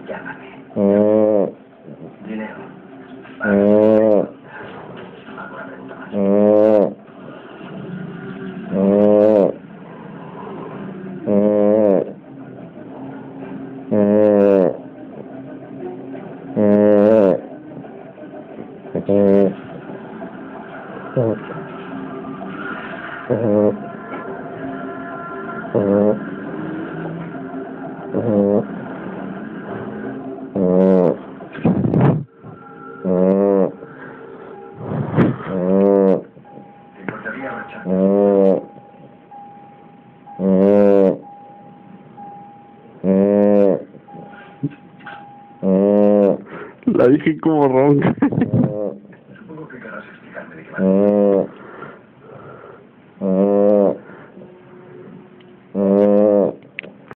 Llámame. Dinero. ¿Alguna pregunta más? ¿Te importaría marchar? La dije como ronca. Supongo que querrás explicarme de qué va.